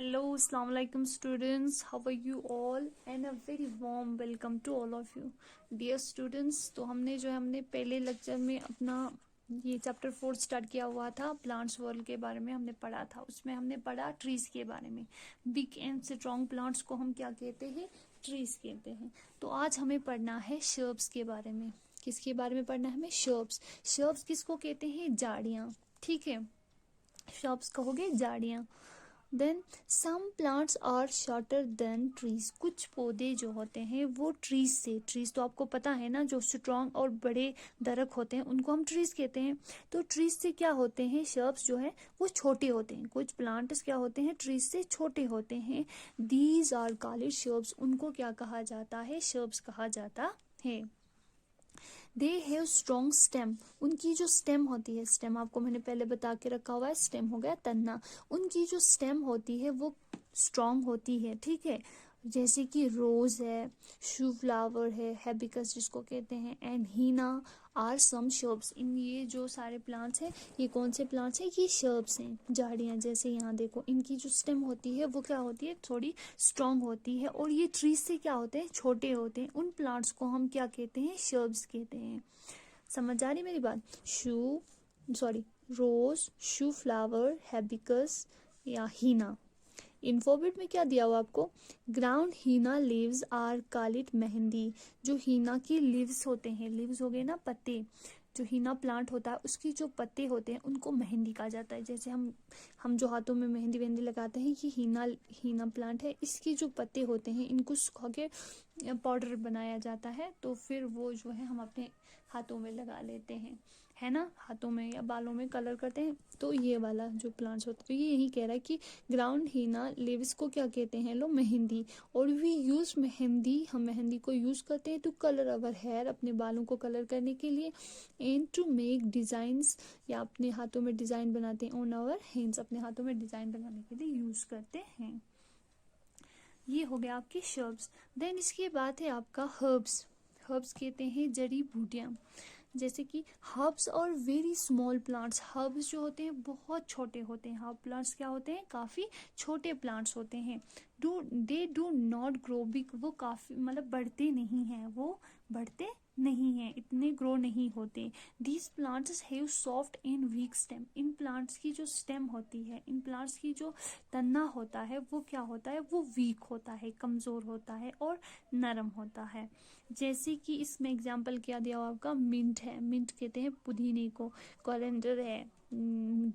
Hello, Assalamu alaikum students. How are you all? And a very warm welcome to all of you. Dear students, तो हमने पहले lecture में अपना ये chapter 4 start किया हुआ था, प्लांट्स वर्ल्ड के बारे में हमने पढ़ा था. उसमें हमने पढ़ा ट्रीज के बारे में. बिग एंड स्ट्रॉन्ग प्लांट्स को हम क्या कहते हैं? ट्रीज कहते हैं. तो आज हमें पढ़ना है शर्ब्स के बारे में. किसके बारे में पढ़ना है हमें? शर्ब्स. शर्ब्स किसको कहते हैं? झाड़ियाँ. ठीक है, शर्ब्स कहोगे झाड़ियाँ. Then some plants are shorter than trees. कुछ पौधे जो होते हैं वो ट्रीज से, ट्रीज तो आपको पता है ना, जो स्ट्रॉन्ग और बड़े दरख्त होते हैं उनको हम ट्रीज कहते हैं. तो ट्रीज से क्या होते हैं? शर्ब्स जो है वो छोटे होते हैं. कुछ प्लांट्स क्या होते हैं? ट्रीज से छोटे होते हैं. These are called shrubs. उनको क्या कहा जाता है? शर्ब्स कहा जाता है. They have strong stem. उनकी जो स्टेम होती है, स्टेम आपको मैंने पहले बता के रखा हुआ है, स्टेम हो गया तन्ना. उनकी जो स्टेम होती है वो स्ट्रॉन्ग होती है. ठीक है, जैसे कि रोज है, शू फ्लावर है, हैबिकस जिसको कहते हैं, and henna are some shrubs. इन ये जो सारे प्लांट्स हैं, ये कौन से प्लांट्स हैं? ये शर्ब्स हैं, झाड़ियाँ. जैसे यहाँ देखो, इनकी जो स्टेम होती है वो क्या होती है? थोड़ी स्ट्रॉन्ग होती है. और ये ट्रीज से क्या होते हैं? छोटे होते हैं. उन प्लांट्स को हम क्या कहते हैं? शर्ब्स कहते हैं. समझ आ रही मेरी बात? रोज, शू फ्लावर, हैबिकस या हीना. इन्फोबिट में क्या दिया हुआ आपको? Ground henna leaves are called mehndi. जो हीना की लीव्स होते हैं, लीव्स हो गए ना पत्ते, जो हीना प्लांट होता है उसकी जो पत्ते होते हैं उनको मेहंदी कहा जाता है. जैसे हम जो हाथों में मेहंदी वेहंदी लगाते हैं, ये हीना प्लांट है. इसके जो पत्ते होते हैं इनको सुखा के पाउडर बनाया जाता है. तो फिर वो जो है हम अपने हाथों में लगा लेते हैं, है ना, हाथों में या बालों में कलर करते हैं. तो ये वाला जो प्लांट्स होता है, तो ये यही कह रहा है कि ग्राउंड हीना लीव्स को क्या कहते हैं लोग? मेहंदी. और वी यूज मेहंदी, हम मेहंदी को यूज करते हैं टू कलर अवर हेयर, अपने बालों को कलर करने के लिए. एंड टू मेक डिजाइंस, या अपने हाथों में डिजाइन बनाते हैं. ऑन आवर हैंड्स, अपने हाथों में डिजाइन बनाने के लिए यूज करते हैं. ये हो गया आपके शर्ब्स. देन इसके बाद है आपका हर्ब्स. हर्ब्स कहते हैं जड़ी बूटियाँ. जैसे कि हर्ब्स और वेरी स्मॉल प्लांट्स. हर्ब्स जो होते हैं बहुत छोटे होते हैं. हर्ब प्लांट्स क्या होते हैं? काफ़ी छोटे प्लांट्स होते हैं. They do not grow big. वो काफ़ी मतलब बढ़ते नहीं हैं, वो बढ़ते नहीं हैं, इतने ग्रो नहीं होते. These plants have soft and week stem. In plants की जो स्टेम होती है, इन प्लांट्स की जो तना होता है वो क्या होता है? वो वीक होता है, कमज़ोर होता है और नरम होता है. जैसे कि इसमें एग्जाम्पल क्या दिया हुआ आपका? मिंट है. मिंट कहते हैं पुदीने को. कोरिएंडर है,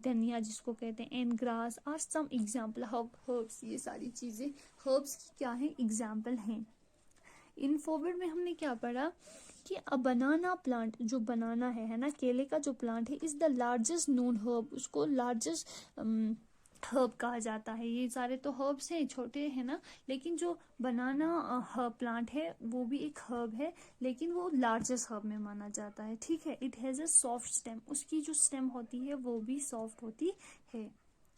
धनिया जिसको कहते हैं, and grass are some example. Herbs, ये सारी चीज़ें हर्ब्स की क्या है? एग्जाम्पल हैं. इन फॉरवर्ड में हमने क्या पढ़ा कि अ बनाना प्लांट, जो बनाना है ना, केले का जो प्लांट है, is the largest known herb. उसको लार्जेस्ट हर्ब कहा जाता है. ये सारे तो हर्ब्स हैं, छोटे हैं ना, लेकिन जो बनाना हर्ब प्लांट है वो भी एक हर्ब है, लेकिन वो लार्जेस्ट हर्ब में माना जाता है. ठीक है. It has a soft stem. उसकी जो स्टेम होती है वो भी सॉफ्ट होती है.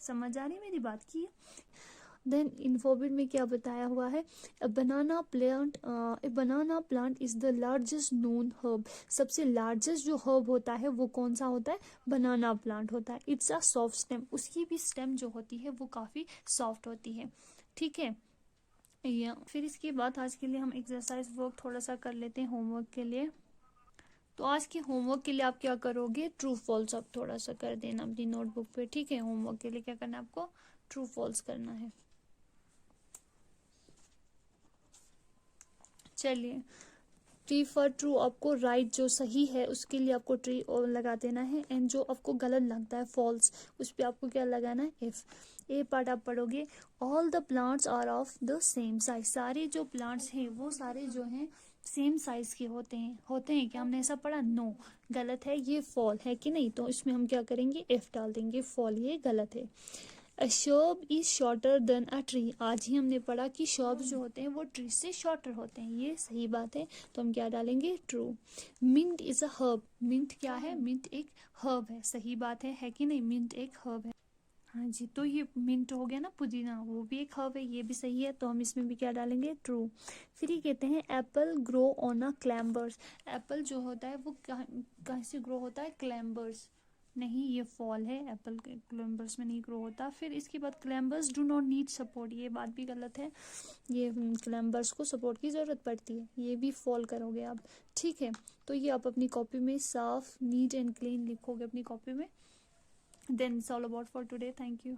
समझ आ रही मेरी बात की? देन इन्फोबिट में क्या बताया हुआ है? A banana plant is the largest known herb. सबसे लार्जेस्ट जो हर्ब होता है वो कौन सा होता है? बनाना प्लांट होता है. It's a soft stem. उसकी भी स्टेम जो होती है वो काफ़ी सॉफ्ट होती है. ठीक है. या फिर इसके बाद आज के लिए हम एक्सरसाइज वर्क थोड़ा सा कर लेते हैं होमवर्क के लिए. तो आज के होमवर्क के लिए आप क्या करोगे? ट्रू फॉल्स आप थोड़ा सा कर देना अपनी नोटबुक पे. ठीक है. होमवर्क के लिए क्या करना है आपको? ट्रू फॉल्स करना है. चलिए, ट्री फॉर ट्रू आपको राइट, जो सही है उसके लिए आपको ट्री और लगा देना है. एंड जो आपको गलत लगता है फॉल्स, उस पर आपको क्या लगाना है? इफ. ए पार्ट आप पढ़ोगे. All the plants are of the same size. सारे जो प्लांट्स हैं वो सारे जो हैं सेम साइज के होते हैं क्या? हमने ऐसा पढ़ा? नो, गलत है. ये फॉल है कि नहीं? तो इसमें हम क्या करेंगे? इफ डाल देंगे. फॉल, ये गलत है. A shrub is shorter than a tree. आज ही हमने पढ़ा कि शर्ब्स जो होते हैं वो ट्री से शॉर्टर होते हैं. ये सही बात है, तो हम क्या डालेंगे? True. Mint is a herb. Mint क्या है? मिंट एक हर्ब है. सही बात है कि नहीं? मिंट एक हर्ब है. हाँ जी, तो ये मिंट हो गया ना, पुदीना, वो भी एक हर्ब है. ये भी सही है, तो हम इसमें भी क्या डालेंगे? ट्रू. फिर ये कहते हैं Apple grow on a क्लैम्बर्स. Apple जो होता है वो कहाँ से ग्रो होता है? क्लैम्बर्स. नहीं, ये फॉल है, एप्पल क्लाइंबर्स में नहीं ग्रो होता। फिर इसके बाद climbers do not need support, ये बात भी गलत है, ये क्लाइंबर्स को सपोर्ट की ज़रूरत पड़ती है, ये भी फॉल करोगे आप। ठीक है, तो ये आप अपनी कॉपी में साफ नीट एंड क्लीन लिखोगे अपनी कॉपी में। Then it's all about for today, thank you.